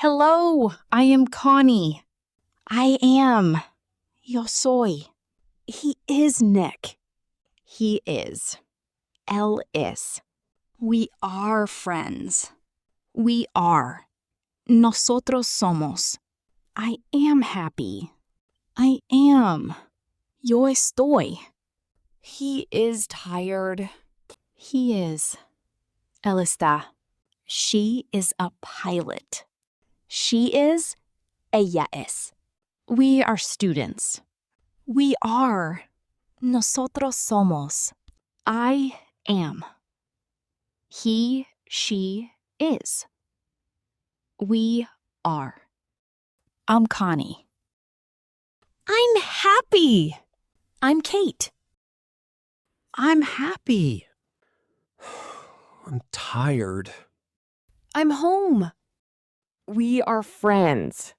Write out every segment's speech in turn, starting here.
Hello, I am Connie. I am. Yo soy. He is Nick. He is. Él es. We are friends. We are. Nosotros somos. I am happy. I am. Yo estoy. He is tired. He is. Él está. She is a pilot. She is. Ella es. We are students. We are. Nosotros somos. I am. He, she is. We are. I'm Connie. I'm happy. I'm Kate. I'm happy. I'm tired. I'm home. We are friends.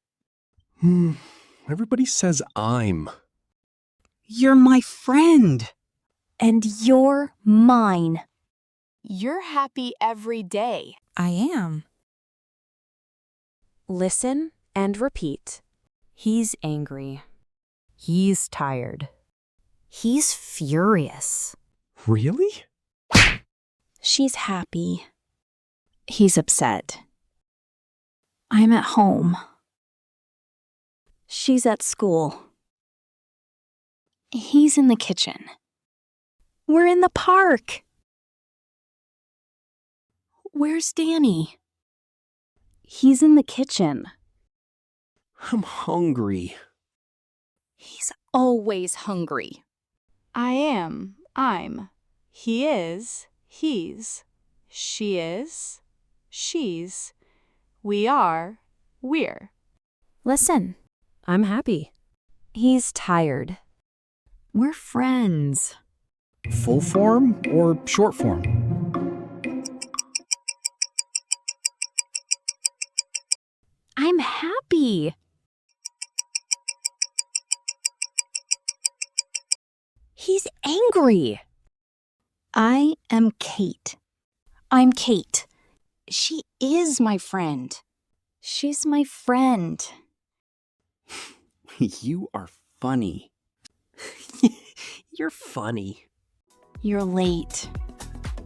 Everybody says I'm. You're my friend. And you're mine. You're happy every day. I am. Listen and repeat. He's angry. He's tired. He's furious. Really? She's happy. He's upset. I'm at home. She's at school. He's in the kitchen. We're in the park. Where's Danny? He's in the kitchen. I'm hungry. He's always hungry. I am. I'm. He is. He's. She is. She's. We are. We're. Listen. I'm happy. He's tired. We're friends. Full form or short form? I'm happy. He's angry. I am Kate. I'm Kate. She is my friend. She's my friend. You are funny. You're funny. You're late.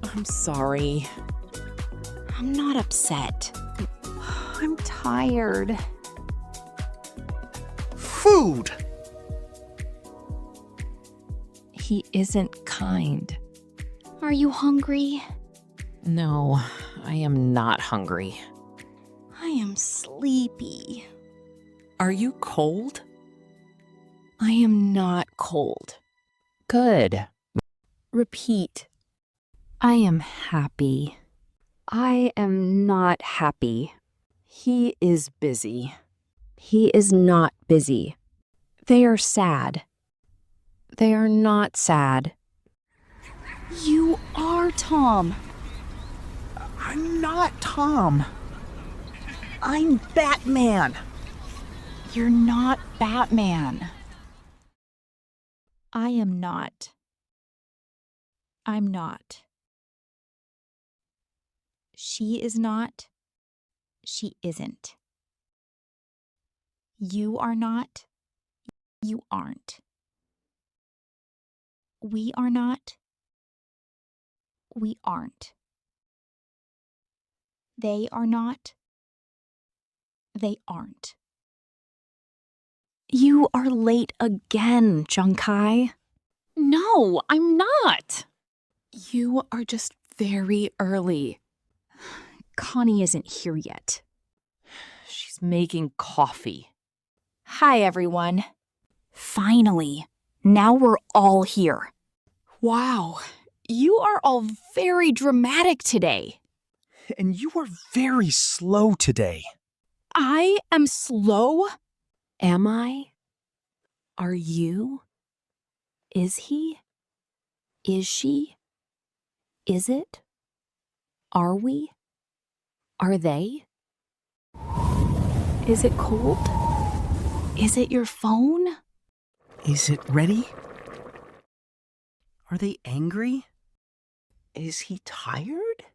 I'm sorry. I'm not upset. I'm tired. Food! He isn't kind. Are you hungry? No, I am not hungry. I am sleepy. Are you cold? I am not cold. Good. Repeat. I am happy. I am not happy. He is busy. He is not busy. They are sad. They are not sad. You are Tom. I'm not Tom. I'm Batman. You're not Batman. I am not. I'm not. She is not. She isn't. You are not. You aren't. We are not. We aren't. They are not. They aren't. You are late again, Junkai. No, I'm not. You are just very early. Connie isn't here yet. She's making coffee. Hi, everyone. Finally, now we're all here. Wow, you are all very dramatic today. And you are very slow today. I am slow? Am I? Are you? Is he? Is she? Is it? Are we? Are they? Is it cold? Is it your phone? Is it ready? Are they angry? Is he tired?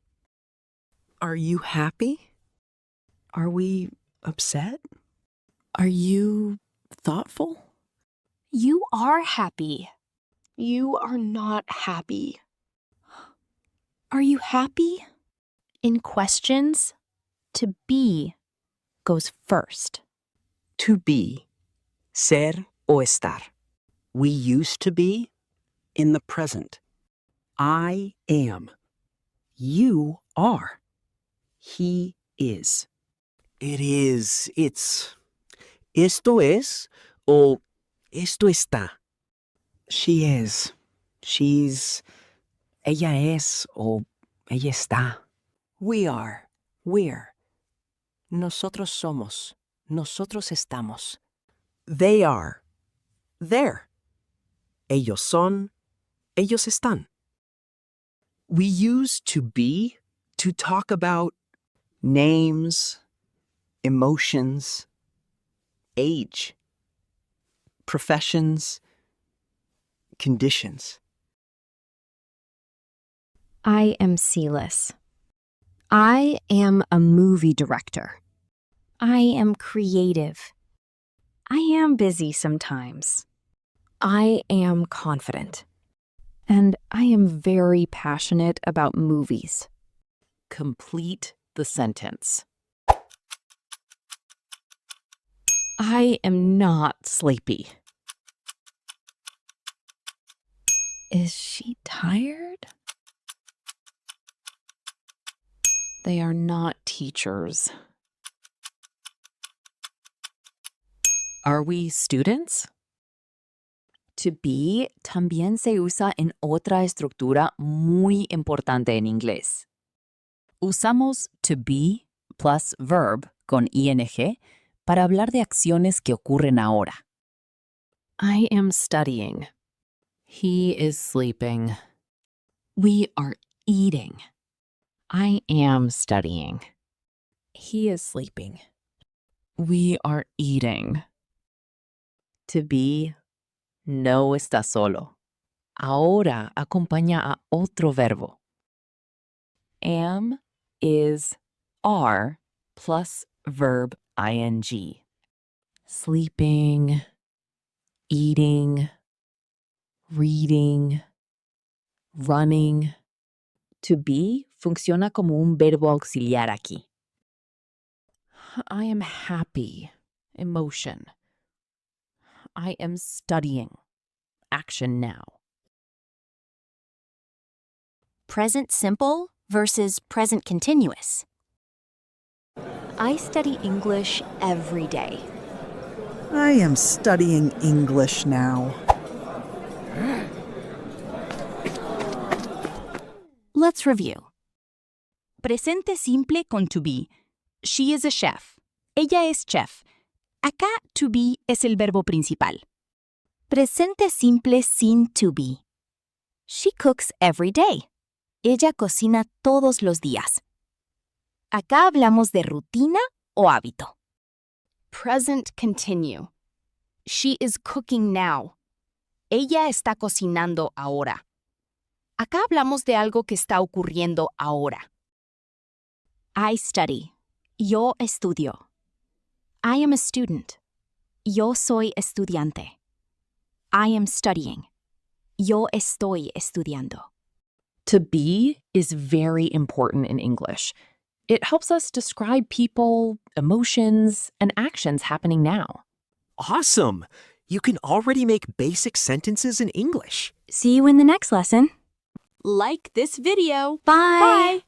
Are you happy? Are we Upset? Are you thoughtful? You are happy. You are not happy. Are you happy? In questions, to be goes first. To be. Ser o estar. We used to be in the present. I am. You are. He is. It is. It's. Esto es o esto está. She is. She's. Ella es o ella está. We are. We're. Nosotros somos. Nosotros estamos. They are. They're. Ellos son. Ellos están. We use to be to talk about names, emotions, age, professions, conditions. I am C-less. I am a movie director. I am creative. I am busy sometimes. I am confident. And I am very passionate about movies. Complete the sentence. I am not sleepy. Is she tired? They are not teachers. Are we students? To be también se usa en otra estructura muy importante en inglés. Usamos to be plus verb con ing para hablar de acciones que ocurren ahora. I am studying. He is sleeping. We are eating. I am studying. He is sleeping. We are eating. To be no está solo. Ahora acompaña a otro verbo. Am, is, are plus verb ing. Sleeping, eating, reading, running. To be funciona como un verbo auxiliar aquí. I am happy. Emotion. I am studying. Action now. Present simple versus present continuous. I study English every day. I am studying English now. Let's review. Presente simple con to be. She is a chef. Ella es chef. Acá to be es el verbo principal. Presente simple sin to be. She cooks every day. Ella cocina todos los días. Acá hablamos de rutina o hábito. Present continue. She is cooking now. Ella está cocinando ahora. Acá hablamos de algo que está ocurriendo ahora. I study. Yo estudio. I am a student. Yo soy estudiante. I am studying. Yo estoy estudiando. To be is very important in English. It helps us describe people, emotions, and actions happening now. Awesome! You can already make basic sentences in English. See you in the next lesson. Like this video. Bye. Bye.